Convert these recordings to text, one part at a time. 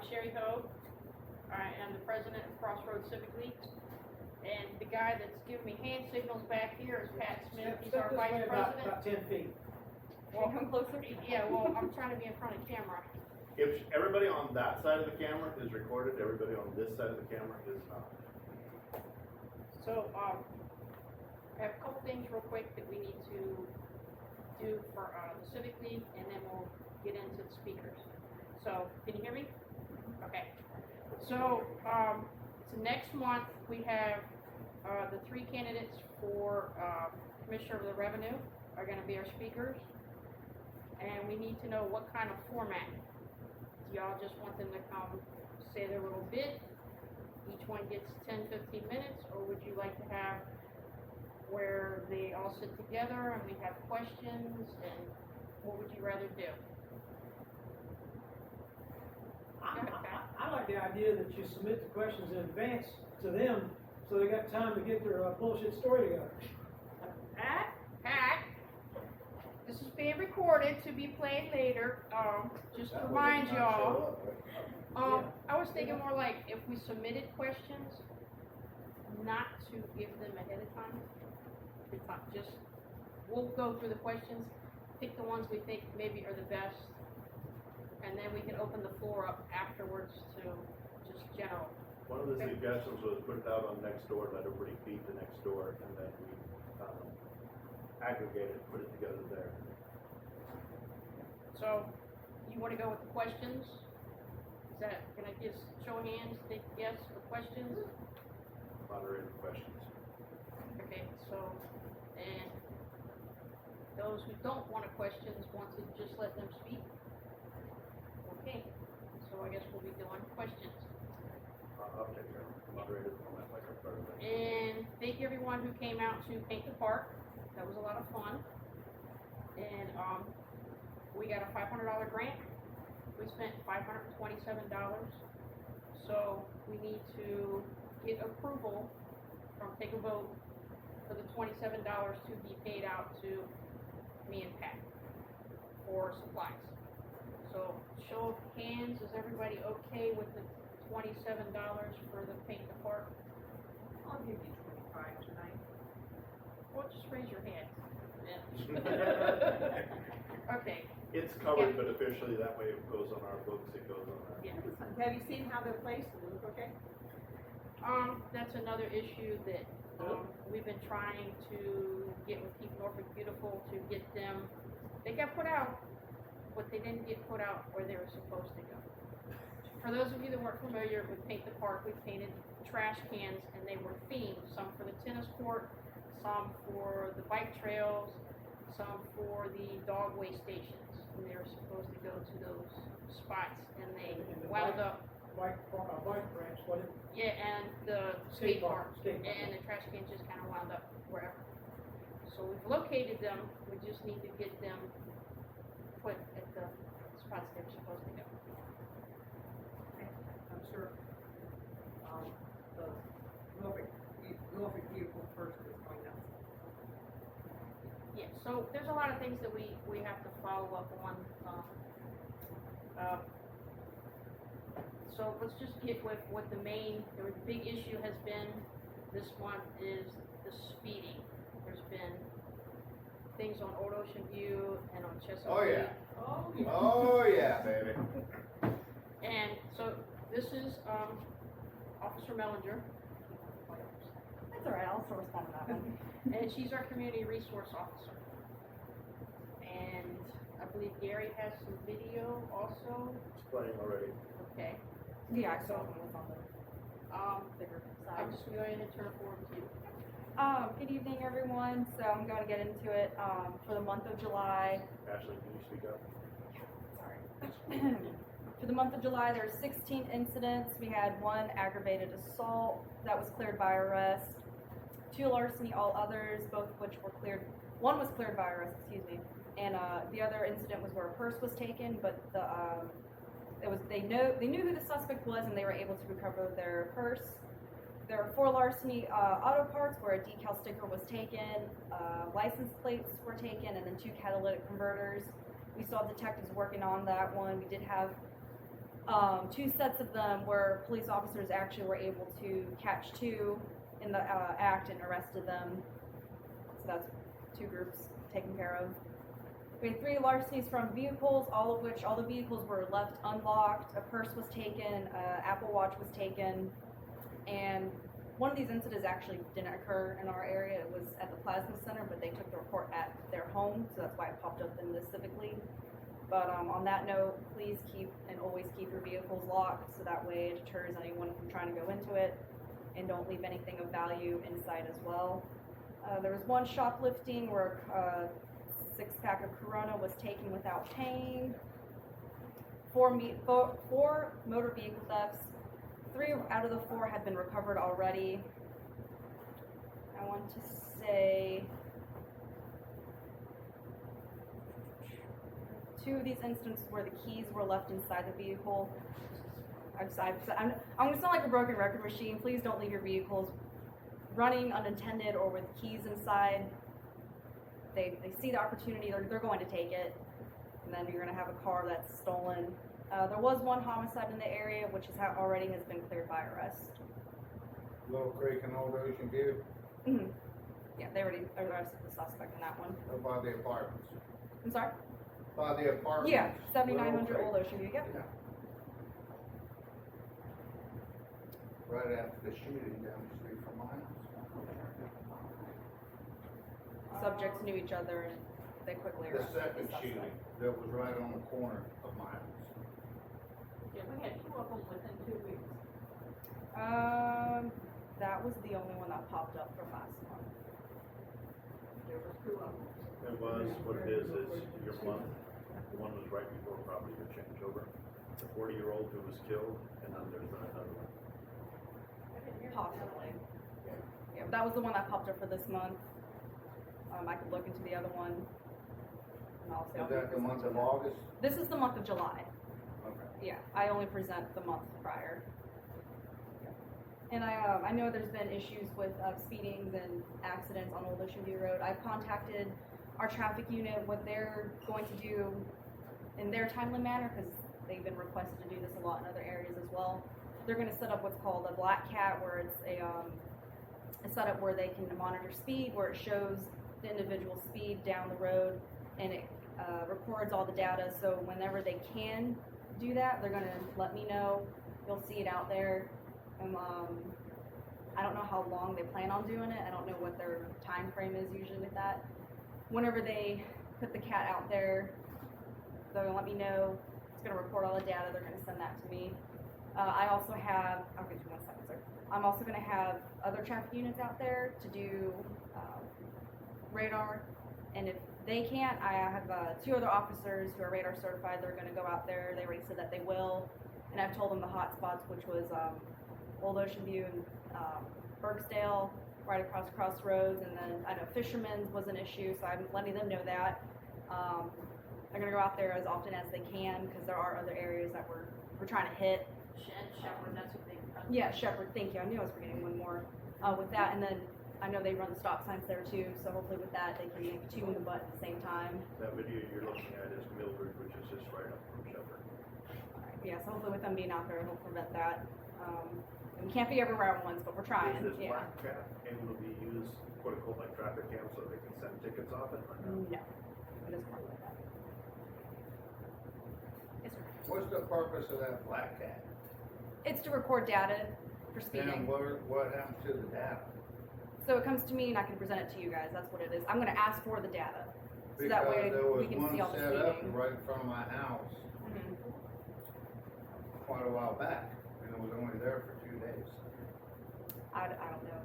I'm Sherry Ho. I am the president of Crossroads Civic League. And the guy that's giving me hand signals back here is Pat Smith. He's our vice president. About 10 feet. Well, come closer. Yeah, well, I'm trying to be in front of camera. If everybody on that side of the camera is recorded, everybody on this side of the camera is not. So, I have a couple things real quick that we need to do for the Civic League, and then we'll get into the speakers. So, can you hear me? Okay. So, next month we have the 3 candidates for Commissioner of the Revenue are going to be our speakers, and we need to know what kind of format. Do y'all just want them to come say their little bit? Each one gets 10-15 minutes, or would you like to have where they all sit together and we have questions, and what would you rather do? I like the idea that you submit the questions in advance to them, so they got time to get their bullshit story together. This is being recorded to be played later, just to remind y'all. I was thinking more like if we submitted questions, not to give them ahead of time. It's not just, we'll go through the questions, pick the ones we think maybe are the best, and then we can open the floor up afterwards to just general. One of the suggestions was put it out on Nextdoor, let everybody feed the Nextdoor, and then we aggregate it, put it together there. So, you want to go with the questions? Is that, can I just show of hands, think yes for questions? Moderated questions. Okay, so, and those who don't want questions want to just let them speak? Okay, so I guess we'll be doing questions. I'll take care of it. Moderated format like our president. And thank you everyone who came out to paint the park. That was a lot of fun. And we got a $500 grant. We spent $527. So we need to get approval take a vote for the $27 to be paid out to me and Pat for supplies. So show of hands, is everybody okay with the $27 for the paint the park? I'll give you 25 tonight. Well, just raise your hand. Yeah. Okay. It's covered, but officially that way it goes on our books, it goes on our. Yeah. Have you seen how they're placed? Do they look okay? That's another issue that we've been trying to get with Keep Norfolk Beautiful to get them. They got put out, but they didn't get put out where they were supposed to go. For those of you that weren't familiar with Paint the Park, we painted trash cans and they were themed. Some for the tennis court, some for the bike trails, some for the dog waste stations. And they were supposed to go to those spots and they wound up. Bike branch, what it? Yeah, and the skate park, skate park. and the trash cans just kind of wound up wherever. So we've located them, we just need to get them put at the spots they're supposed to go. I'm sure the Norfolk vehicle first is going up. Yeah, so there's a lot of things that we have to follow up on. So let's just get with what the big issue has been this month is the speeding. There's been things on Old Ocean View and on Chesapeake. Oh yeah. Oh, yeah. Oh yeah, baby. And so this is Officer Mellinger. That's all right, I'll also respond to that one. And she's our community resource officer. And I believe Gary has some video also. It's playing already. Okay. Yeah, I saw it was on the bigger I'm side. just going to go ahead and turn it forward to you. Good evening, everyone. So I'm going to get into it for the month of July. Ashley, can you speak up? Sorry. For the month of July, there were 16 incidents. We had 1 aggravated assault that was cleared by arrest, 2 larceny, all others, both of which were cleared. 1 was cleared by arrest, excuse me, and the other incident was where a purse was taken, but they knew who the suspect was, and they were able to recover their purse. There were 4 larceny auto parts where a decal sticker was taken, license plates were taken, and then 2 catalytic converters. We saw detectives working on that one. We did have Two sets of them where police officers actually were able to catch two in the act and arrested them. So that's two groups taken care of. We had 3 larcenies from vehicles, all the vehicles were left unlocked. A purse was taken, an Apple Watch was taken, and one of these incidents actually didn't occur in our area. It was at the Plasma Center, but they took the report at their home, so that's why it popped up in the Civic League. But on that note, please always keep your vehicles locked, so that way it deters anyone from trying to go into it, and don't leave anything of value inside as well. There was one shoplifting where a 6-pack of Corona was taken without paying. 4 motor vehicle thefts. 3 out of the 4 had been recovered already. I want to say 2 of these instances where the keys were left inside the vehicle. I'm going to sound like a broken record machine. Please don't leave your vehicles running unattended or with keys inside. They see the opportunity, they're going to take it, and then you're going to have a car that's stolen. There was 1 homicide in the area, which already has been cleared by arrest. Little Creek and Old Ocean View, Mm-hmm. Yeah, they already arrested the suspect in that one. or by the apartments. I'm sorry? By the apartments. Yeah, 7900 Little Old Creek. Ocean View, yep. Yeah. Right after the shooting down the street from my house. Subjects knew each other and they quickly The arrested second the shooting, suspect. that was right on the corner of my house. Yeah, we had 2 of them within 2 weeks. That was the only one that popped up from last month. There was 2 of them. It was, what it is your month, one was right before property got changed over. The 40-year-old who was killed, and then there's been another one. Possibly. Yeah, but that was the one that popped up for this month. I could look into the other one. And I'll say Is I'll be that the month of presenting. August? This is the month of July. Okay. Yeah, I only present the month prior. And I know there's been issues with speedings and accidents on Old Ocean View Road. I've contacted our traffic unit, what they're going to do in their timely manner, because they've been requested to do this a lot in other areas as well. They're going to set up what's called a black cat, where it's a setup where they can monitor speed, where it shows the individual speed down the road, and it records all the data. So whenever they can do that, they're going to let me know. You'll see it out there. And I don't know how long they plan on doing it. I don't know what their time frame is usually with that. Whenever they put the cat out there, they're going to let me know. It's going to record all the data. They're going to send that to me. I also have, I'll give you 1 second, sir. I'm also going to have other traffic units out there to do radar. And if they can't, I have 2 other officers who are radar certified. They're going to go out there. They already said that they will. And I've told them the hot spots, which was Old Ocean View and Berksdale, right across Crossroads. And then I know Fisherman's was an issue, so I'm letting them know that. They're going to go out there as often as they can, because there are other areas that we're trying to hit. Shepherd, that's what they. Yeah, Shepherd, thank you. I knew I was forgetting one more with that. And then I know they run the stop signs there too, so hopefully with that they can make 2 in the butt at the same time. That video you're looking at is Milford, which is just right up from Shepherd. Yeah, so hopefully with them being out there, it'll prevent that. And we can't be everywhere at once, but we're trying. Is this Yeah. black cat able to be used, quote unquote, like traffic cam, so they can send tickets off it, or no? No, it doesn't work like that. Yes, sir. What's the purpose of that black cat? It's to record data for And speeding. what happens to the data? So it comes to me and I can present it to you guys. That's what it is. I'm going to ask for the data. So that way Because there we was can one see all the set up speeding. right in front of my house Mhm. quite a while back, and it was only there for 2 days. I don't know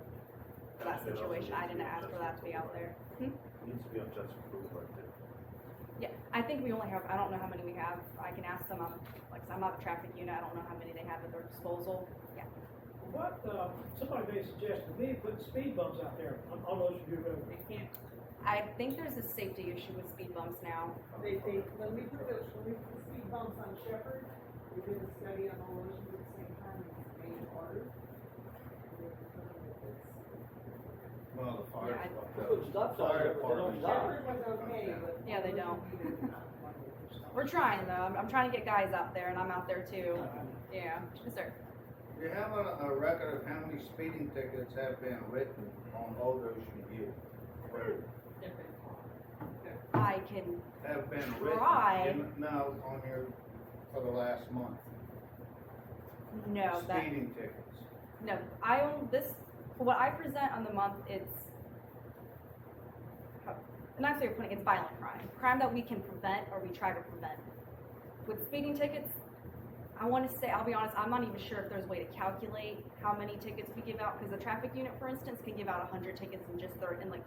for that situation. I didn't ask for that to be out there. It needs to be on Chesapeake Boulevard too. Yeah, I think we only have, I don't know how many we have. I can ask them. I'm not a traffic unit. I don't know how many they have at their disposal. Yeah. What, somebody may suggest to me putting speed bumps out there on Ocean View Road. They can't, I think there's a safety issue with speed bumps now. when we put the speed bumps on Shepherd, we did a study on all Ocean at the same time, and it's made harder. Well, the fire Yeah, department. Put stop signs Fire up, but they don't department. stop. Shepherd was okay, but. Yeah, they don't. We did not want to stop. We're trying though. I'm trying to get guys out there, and I'm out there too. Yeah, yes, sir. Do you have a record of how many speeding tickets have been written on Old Ocean View? I can Have been Try. written, no, on here for the last month? know that. Speeding tickets. No, I own this. For what I present on the month, it's a nice way of putting it, it's violent crime that we can prevent or we try to prevent. With speeding tickets, I want to say, I'll be honest, I'm not even sure if there's a way to calculate how many tickets we give out, because the traffic unit, for instance, can give out 100 tickets in just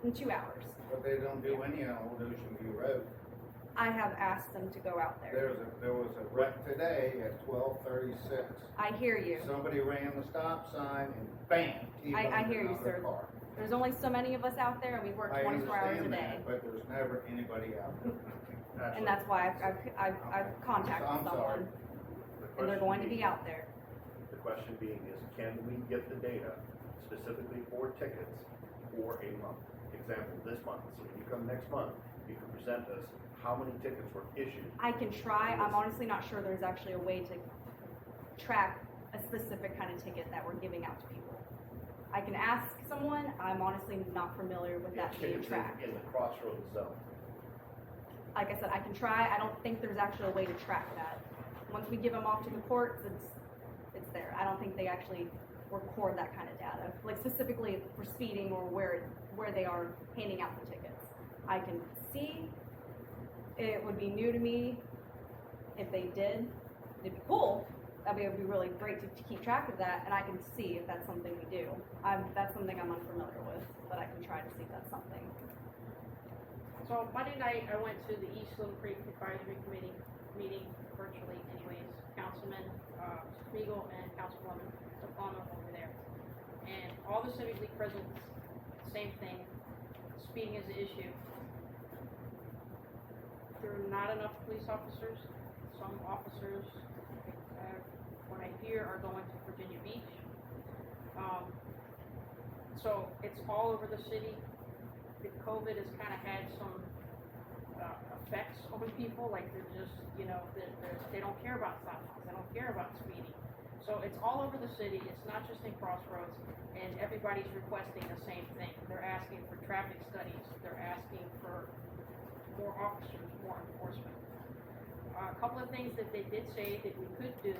in 2 hours. But they don't do any on Old Ocean View Road. I have asked them to go out there. There was a wreck today at 12:36. I hear you. Somebody ran the stop sign and bam, I hear you, another sir. car. There's only so many of us out there, and we work I 24 hours a understand day. that, but there's never anybody out there. And that's why I've contacted I'm sorry. someone, and they're going to be out there. The question being is, can we get the data specifically for tickets for a month? Example, this month, so when you come next month, you can present us how many tickets were issued. I can try. I'm honestly not sure there's actually a way to track a specific kind of ticket that we're giving out to people. I can ask someone. I'm honestly not familiar with that being Tickets tracked. in the crossroads zone. Like I said, I can try. I don't think there's actually a way to track that. Once we give them off to the courts, it's there. I don't think they actually record that kind of data, like specifically for speeding or where they are handing out the tickets. I can see. It would be new to me if they did. It'd be cool. It would be really great to keep track of that, and I can see if that's something we do. That's something I'm unfamiliar with, but I can try to see if that's something. So Monday night, I went to the East Little Creek Advisory Committee meeting virtually anyways. Councilman Spiegel and Councilwoman Plummer over there. And all the Civic League presidents, same thing, speeding is the issue. There are not enough police officers. Some officers, what I hear, are going to Virginia Beach. So it's all over the city. The COVID has kind of had some effects over people, like they're just, they don't care about stop signs, they don't care about speeding. So it's all over the city, it's not just in Crossroads, and everybody's requesting the same thing. They're asking for traffic studies, they're asking for more officers, more enforcement. A couple of things that they did say that we could do,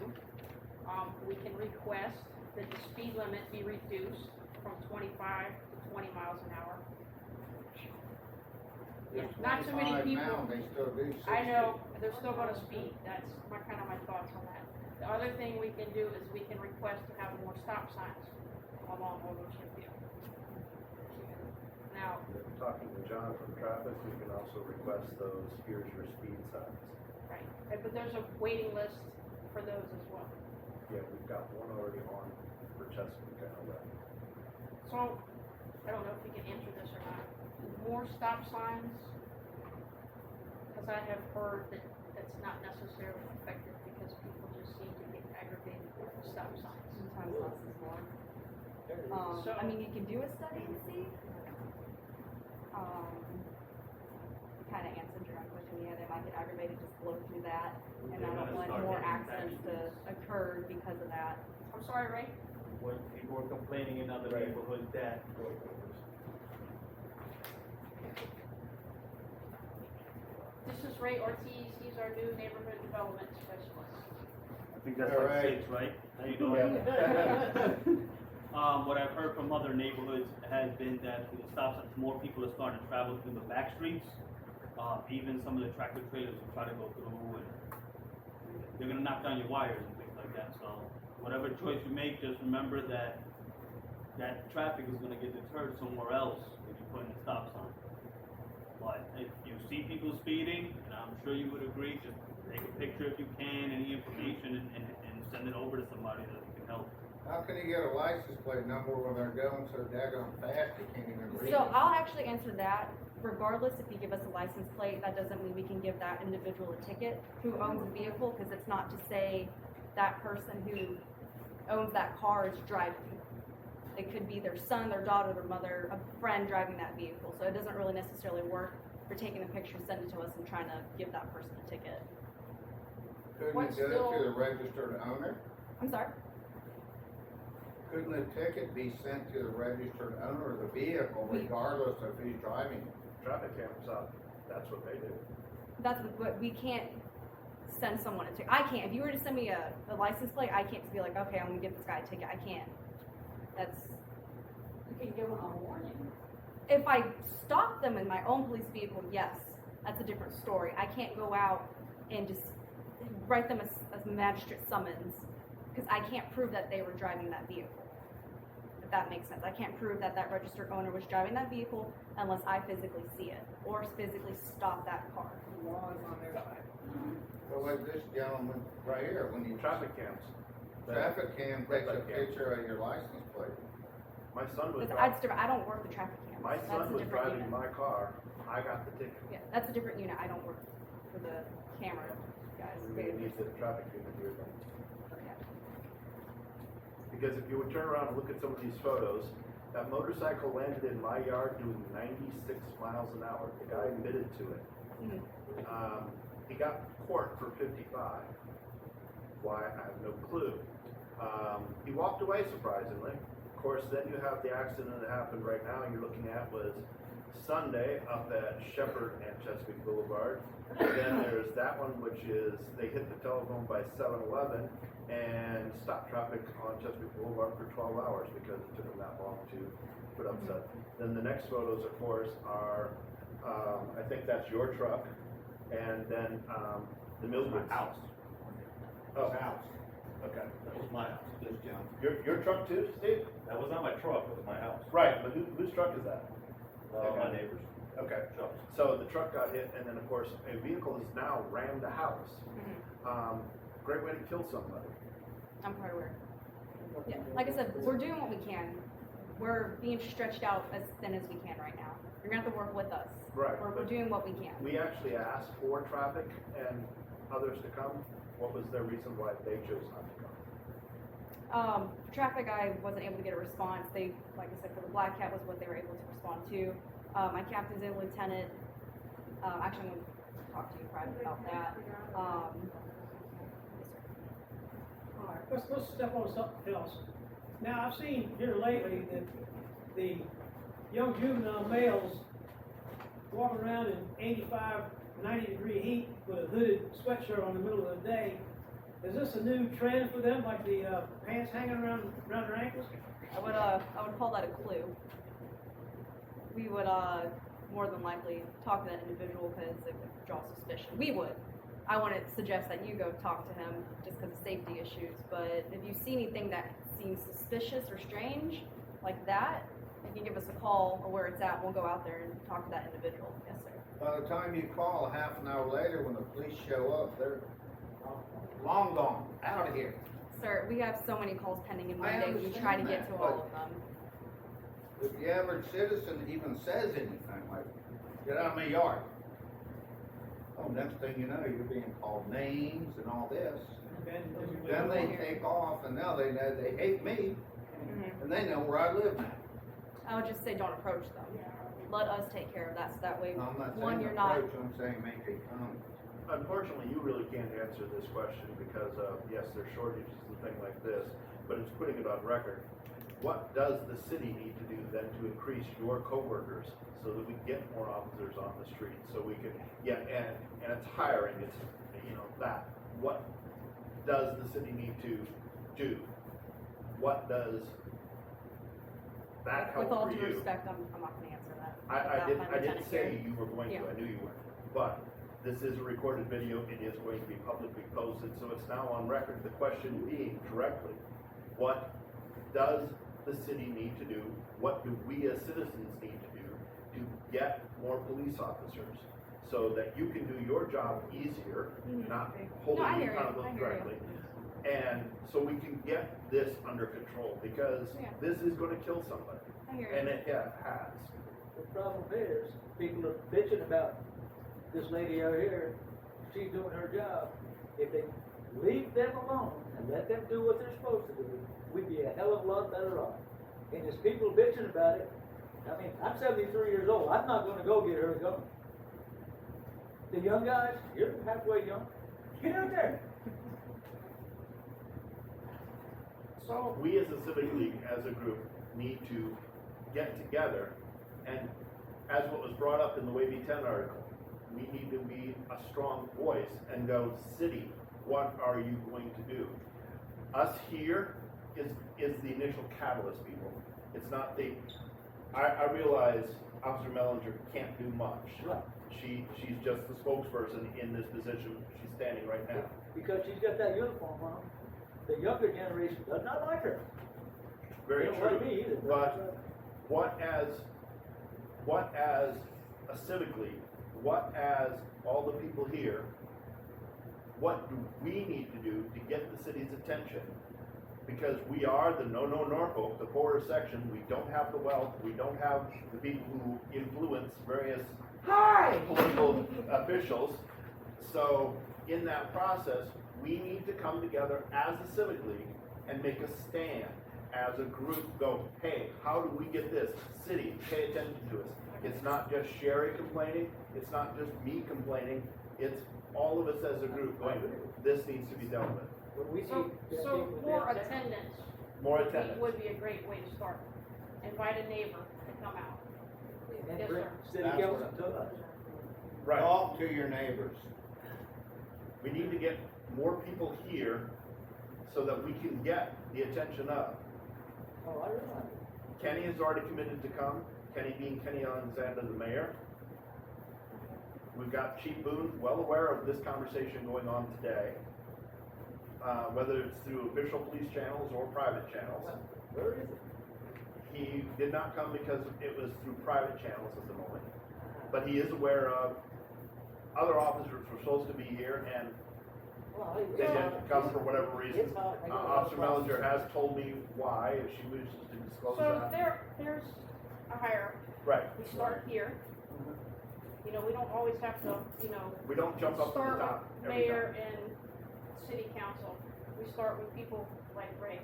we can request that the speed limit be reduced from 25 to 20 miles an hour. Yeah, not too many 25 people. Now, they still do 60. I know, they're still gonna speed, that's my thoughts on that. The other thing we can do is we can request to have more stop signs along Old Ocean View. Now, If we're talking to John from traffic, we can also request those, here's your speed signs. right, but there's a waiting list for those as well. Yeah, we've got one already on for Chesapeake, I know that. So, I don't know if you can answer this or not. More stop signs, because I have heard that that's not necessarily effective because people just seem to get aggravated with the stop signs. Sometimes less is more. So- I mean, you can do a study and see. Kind of answered your own question. Yeah, they might get aggravated, just blow through that, and I don't want more accidents to occur because of that. I'm sorry, Ray? When people were complaining in other neighborhoods that This is Ray Ortiz, he's our new neighborhood development specialist. I think that's All like right. 6, right? How you doing? What I've heard from other neighborhoods has been that with the stop signs, more people are starting to travel through the back streets. Even some of the tractor trailers will try to go through, and they're gonna knock down your wires and things like that. So whatever choice you make, just remember that traffic is gonna get deterred somewhere else if you put in a stop sign. But if you see people speeding, and I'm sure you would agree, just take a picture if you can, any information, and send it over to somebody that you can help. How can you get a license plate number when they're going so daggone fast you can't even read So it? I'll actually answer that. Regardless, if you give us a license plate, that doesn't mean we can give that individual a ticket who owns the vehicle, because it's not to say that person who owns that car is driving. It could be their son, their daughter, their mother, a friend driving that vehicle. So it doesn't really necessarily work for taking a picture, send it to us, and trying to give that person a ticket. Couldn't What's it go still- to the registered owner? I'm sorry? Couldn't a ticket be sent to the registered owner of the vehicle regardless of who's driving it? Traffic cameras up, that's what they do. That's what, we can't send someone a ticket. I can't. If you were to send me a license plate, I can't just be like, okay, I'm gonna give this guy a ticket. I can't. That's, You can give them a warning. if I stop them in my own police vehicle, yes, that's a different story. I can't go out and just write them a magistrate summons, because I can't prove that they were driving that vehicle. If that makes sense. I can't prove that that registered owner was driving that vehicle unless I physically see it, or physically stop that car. The law is on their side. So like this gentleman right here, when you Traffic cams. traffic cam takes a Red light cam. picture of your license plate. My son was That's driving, different. I don't work the traffic cams. my That's son a was different driving unit. my car, I got the ticket. Yeah, that's a different unit. I don't work for the camera guys. We need the traffic unit here then. Yeah. Because if you would turn around and look at some of these photos, that motorcycle landed in my yard doing 96 miles an hour. The guy admitted to it. Mhm. He got court for 55. Why, I have no clue. He walked away surprisingly. Of course, then you have the accident that happened right now you're looking at was Sunday up at Shepherd and Chesapeake Boulevard. Then there's that one which is, they hit the telephone by 7-Eleven and stopped traffic on Chesapeake Boulevard for 12 hours because it took them that long to put up set. Then the next photos, of course, are, I think that's your truck, and then, the Millwoods. House. Oh, House. okay. That was my house. This gentleman. Your truck too, Steve? That was not my truck, it was my house. Right, but whose truck is that? My neighbor's Okay. truck. So the truck got hit, and then of course, a vehicle has now rammed a house. Mhm. Great way to kill somebody. I'm quite aware. Yeah, like I said, we're doing what we can. We're being stretched out as thin as we can right now. You're gonna have to work with us. Right, We're but- doing what we can. We actually asked for traffic and others to come. What was their reason why they chose not to come? Traffic, I wasn't able to get a response. They, like I said, for the Black Cat was what they were able to respond to. My captain's and lieutenant, actually, I'm gonna talk to you private about that. Yes, sir. All right, let's step on something else. Now, I've seen here lately that the young juvenile males walking around in 85, 90-degree heat with a hooded sweatshirt on the middle of the day. Is this a new trend for them, like the pants hanging around their ankles? I would call that a clue. We would, more than likely talk to that individual because it would draw suspicion. We would. I wouldn't suggest that you go talk to him just because of safety issues, but if you see anything that seems suspicious or strange, like that, you can give us a call or where it's at, we'll go out there and talk to that individual. Yes, sir. By the time you call, half an hour later, when the police show up, they're long gone, out of here. Sir, we have so many calls pending in one I day, we try to understand get to that, all of them. If the average citizen even says anything like, get out of my yard. Oh, next thing you know, you're being called names and all this. Then they take off and now they know they hate me Mhm. and they know where I live now. I would just say don't approach them. Let us take care of that, so that way, I'm not one, saying you're not, approach, I'm saying make a comment. Unfortunately, you really can't answer this question because of, yes, there's shortages and things like this, but it's putting it on record. What does the city need to do then to increase your coworkers so that we get more officers on the street? So we can, yeah, and it's hiring, it's, that. What does the city need to do? What does that help with all for due you? respect, I'm not gonna answer that. I without didn't, my I didn't lieutenant say here. you were going to, Yeah. I knew you weren't. But this is a recorded video, it is going to be publicly posted, so it's now on record. The question being directly, what does the city need to do? What do we as citizens need to do to get more police officers? So that you can do your job easier, Mhm. not No, holding I you hear you. accountable I hear you. directly. And so we can get this under control because Yeah. this is gonna kill somebody. I hear And you. it has. The problem is, people are bitching about this lady out here, she's doing her job. If they leave them alone and let them do what they're supposed to do, we'd be a hell of a lot better off. And there's people bitching about it. I mean, I'm 73 years old, I'm not gonna go get her a gun. The young guys, you're halfway young, get out there. So, we as a Civic League, as a group, need to get together and, as what was brought up in the Wavy 10 article, we need to be a strong voice and go, city, what are you going to do? Us here is the initial catalyst, people. It's not the, I realize Officer Mellinger can't do much. Right. She's just the spokesperson in this position she's standing right now. Because she's got that uniform on. The younger generation does not like her. Very They don't true. like me either. But what as a Civic League, what as all the people here, what do we need to do to get the city's attention? Because we are the no Norfolk, the poorer section, we don't have the wealth, we don't have the people who influence various political officials. So in that process, we need to come together as a Civic League and make a stand as a group, go, hey, how do we get this? City, pay attention to us. It's not just Sherry complaining, it's not just me complaining, it's all of us as a group going, this needs to be dealt with. When we see so, that so people more downtown- attendance More attendance. would be a great way to start. Invite a neighbor to come out. And Yes, bring sir. city That's council to us. Right. Talk to your neighbors. We need to get more people here so that we can get the attention of. Oh, I realize it. Kenny has already committed to come, Kenny being Kenny Alexander, the mayor. We've got Chief Boone well aware of this conversation going on today, whether it's through official police channels or private channels. Where is it? He did not come because it was through private channels at the moment, but he is aware of other officers were supposed to be here and Well, they didn't come for whatever reason. It's hot. I got Officer a lot of Mellinger has told me why, if she wishes to disclose So that. there's a hierarchy. Right, We start here. You know, we don't always have to, you know, we don't jump up to the start top with every mayor time. and city council. We start with people like Ray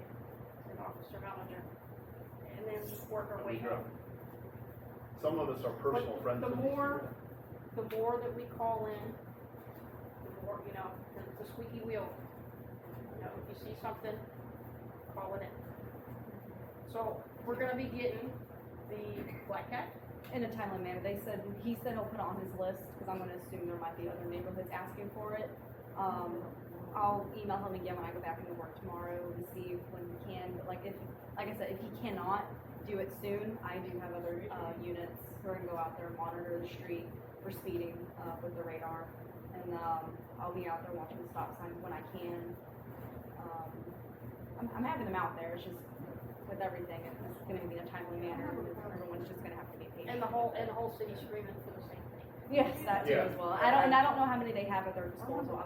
and Officer Mellinger. And then work our way up. Some of us are personal But friends. the of these more, people. the more that we call in, the more, you know, the squeaky wheel. You know, if you see something, call it in. So, we're gonna be getting the black cat. In a timely manner, he said he'll put it on his list, because I'm gonna assume there might be other neighborhoods asking for it. I'll email him again when I go back into work tomorrow to see when he can, but like I said, if he cannot do it soon, I do have other, units who are gonna go out there and monitor the street for speeding, with the radar. And, I'll be out there watching the stop signs when I can. I'm having them out there, it's just, with everything, it's gonna be in a timely manner, and everyone's just gonna have to be patient. And the whole city screaming for the same thing. Yes, that too Yeah. as well. I don't know how many they have at their disposal.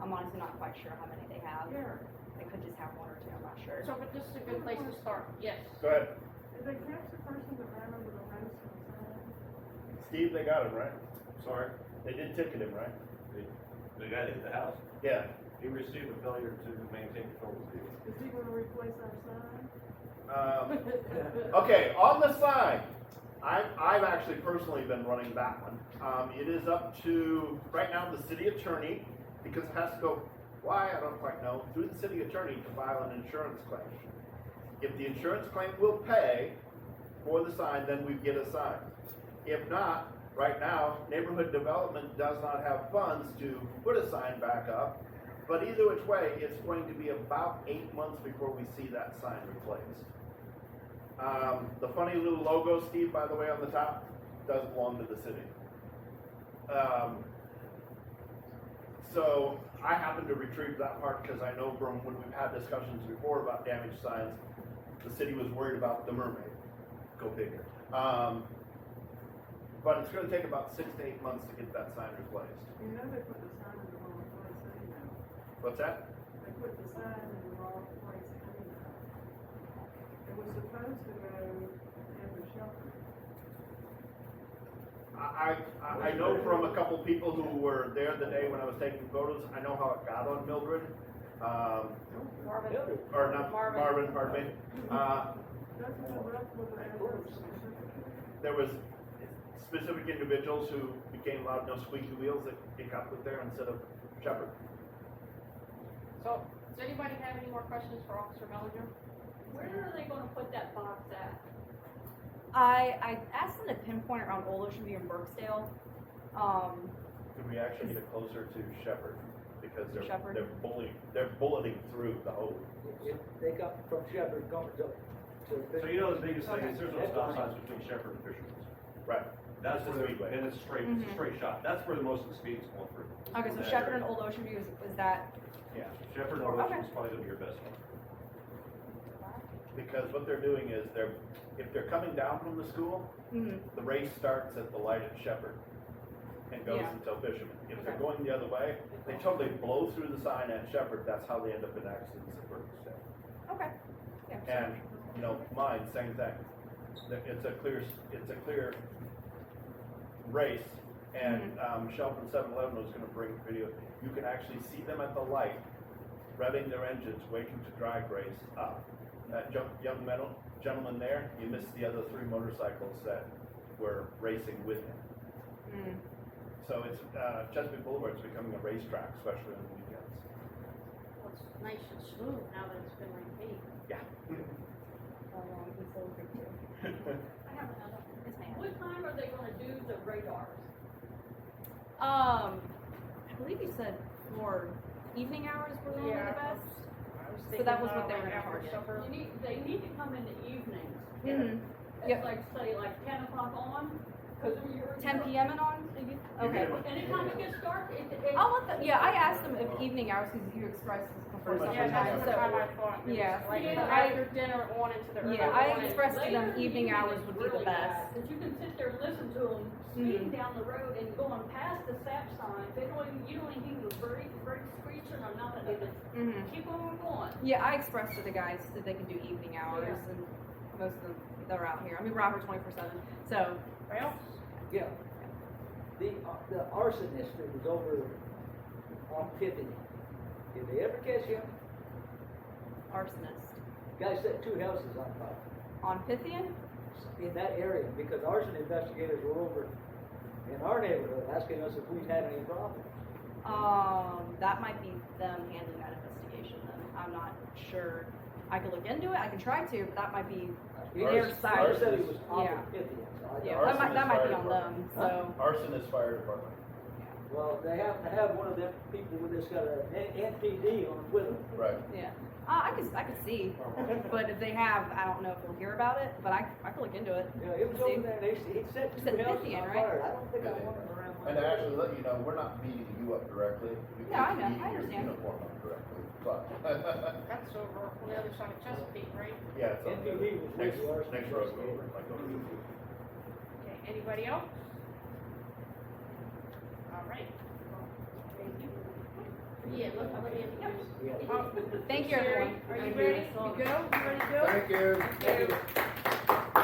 I'm honestly not quite sure how many they have. They could just have one or two, I'm not sure. So, but this is a good place to start, yes. Go ahead. Did they catch the person that ran over the house on Saturday? Steve, they got him, right? Sorry. They did ticket him, right? The guy that hit the house, Yeah. he received a failure to maintain control of the vehicle. Is he gonna replace our sign? Okay, on the sign, I've actually personally been running that one. It is up to, right now, the city attorney, because it has to go, why, I don't quite know, through the city attorney to file an insurance claim. If the insurance claim will pay for the sign, then we get a sign. If not, right now, neighborhood development does not have funds to put a sign back up. But either which way, it's going to be about 8 months before we see that sign replaced. The funny little logo, Steve, by the way, on the top, does belong to the city. So I happened to retrieve that part because I know from when we've had discussions before about damaged signs, the city was worried about the mermaid. Go figure. But it's going to take about 6 to 8 months to get that sign replaced. You know they put the sign in the wrong place anyhow. What's that? They put the sign in the wrong place anyhow. It was supposed to go in the shelter. I know from a couple people who were there the day when I was taking photos, I know how it got on Mildred. Marvin. Or not Marvin. Marvin, pardon me. That's what the rest of the animals. There was specific individuals who became loud, no squeaky wheels that it got put there instead of Shepherd. So Does anybody have any more questions for Officer Mellinger? Where are they gonna put that box at? I asked them to pinpoint around Old Ocean View and Burksdale. Could we actually get it closer to Shepherd? Because Shepherd? they're bulleting through the whole. If they come from Shepherd, going to. So you know the biggest thing is there's no stop signs between Shepherd and Fisherman's. Right. That's It's a where, speedway. and it's a straight shot. That's where the most of the speed is going through. Okay, so That Shepherd area. and Old Ocean View is that, Yeah, Shepherd or Okay. Ocean is probably gonna be your best one. Because what they're doing is if they're coming down from the school, mhm, the race starts at the light at Shepherd and goes Yeah. until Fisherman. If they're Okay. going the other way, they totally blow through the sign at Shepherd. That's how they end up in accidents at Burkesdale. okay. Yeah. And, you know, mine, same thing. It's a clear race, and, Shelburne 7-Eleven was gonna bring video. You can actually see them at the light, revving their engines, waiting to drag race up. That young gentleman there, you missed the other 3 motorcycles that were racing with him. Mm. So it's, Chesapeake Boulevard's becoming a racetrack, especially on the weekends. Well, it's nice and smooth now that it's been repaved. Yeah. He's so big too. I have another. Yes, ma'am. What time are they gonna do the radars? I believe you said more evening hours were normally the best. I was So that thinking, was what they like were gonna after target. supper. They need to come in the evenings. Mhm. It's Yep. like, say, like 10 o'clock on, cause you're. 10 p.m. and on? Maybe? Okay. Anytime it gets dark, I'll let them, yeah, I asked them if evening hours, because you expressed prefer Yeah, that's summertime, the time I so. thought. It was Yeah. Like Yeah. after dinner on into the early Yeah, I morning. expressed to them evening hours would be the best. Cause you can sit there and listen to them speeding down the road and going past the stop sign, you don't even hear the brake screeching or nothing, they just Mhm. keep on going. Yeah, I expressed to the guys that they could do evening hours, Yeah. and most of them, they're out here. I mean, we're out here 24/7, so. Well, Yeah. The arsonist that was over on Tiffany, did they ever catch him? Arsonist. Guy set 2 houses on fire On Pythian? in that area because arson investigators were over in our neighborhood asking us if we'd had any problems. That might be them handling that investigation then. I'm not sure. I could look into it, I can try to, but that might be their side. Ours said he was off Yeah. of Pythian, so I Yeah, thought, Arson that is might be fire on them, so. Arson is fire department. well, they have to have one of them people with this got an NPD on with them. Right. Yeah. I could see, but if they have, I don't know if we'll hear about it, but I could look into it. Yeah, it was See? over there, and he set It's 2 at houses Pythian, on right? fire. I don't think I Pythian. want it around my. And to actually let you know, we're not beating you up directly. We No, I keep know, beating I your understand. uniform up directly, but, that's over on the other side of Chesapeake, right? yeah, it's on the NPD was next, with the arson next road investigator. over, like over. Okay, anybody else? All right. Thank you. Yeah, let me introduce. Yeah. Thank you, Sherry, everyone. are you ready? You go? You ready to go? Thank you. Thank you.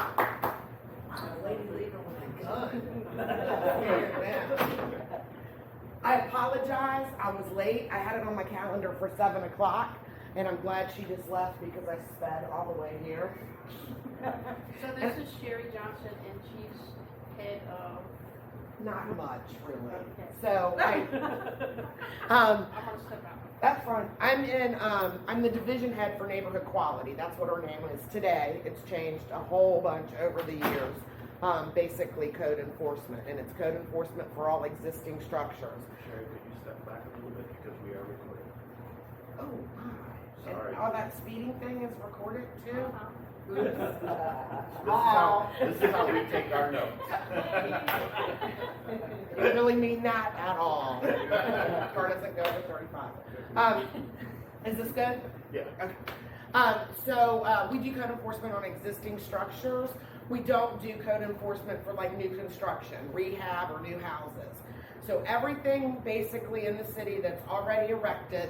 I apologize, I was late, I had it on my calendar for 7 o'clock, and I'm glad she just left because I sped all the way here. So this is Sherry Johnson, and she's head of, Not much, really. Okay. So, I'm gonna step out. that's fine. I'm the division head for neighborhood quality, that's what her name is today. It's changed a whole bunch over the years. Basically code enforcement, and it's code enforcement for all existing structures. Sherry, could you step back a little bit because we are recording? Oh, my. Sorry. And all that speeding thing is recorded too? Uh-huh. This is how we take our notes. You didn't really mean that at all. Car doesn't go to 35. Is this good? Yeah. Okay. So we do code enforcement on existing structures. We don't do code enforcement for like new construction, rehab, or new houses. So everything basically in the city that's already erected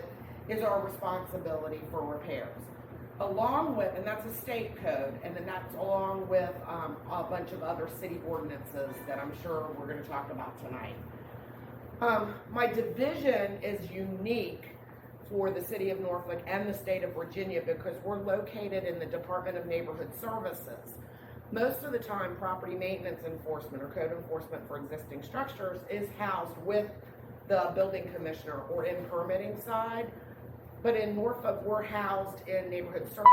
is our responsibility for repairs. Along with, and that's a state code, and then that's along with a bunch of other city ordinances that I'm sure we're going to talk about tonight. My division is unique for the city of Norfolk and the state of Virginia because we're located in the Department of Neighborhood Services. Most of the time, property maintenance enforcement or code enforcement for existing structures is housed with the building commissioner or in permitting side. But in Norfolk, we're housed in neighborhood service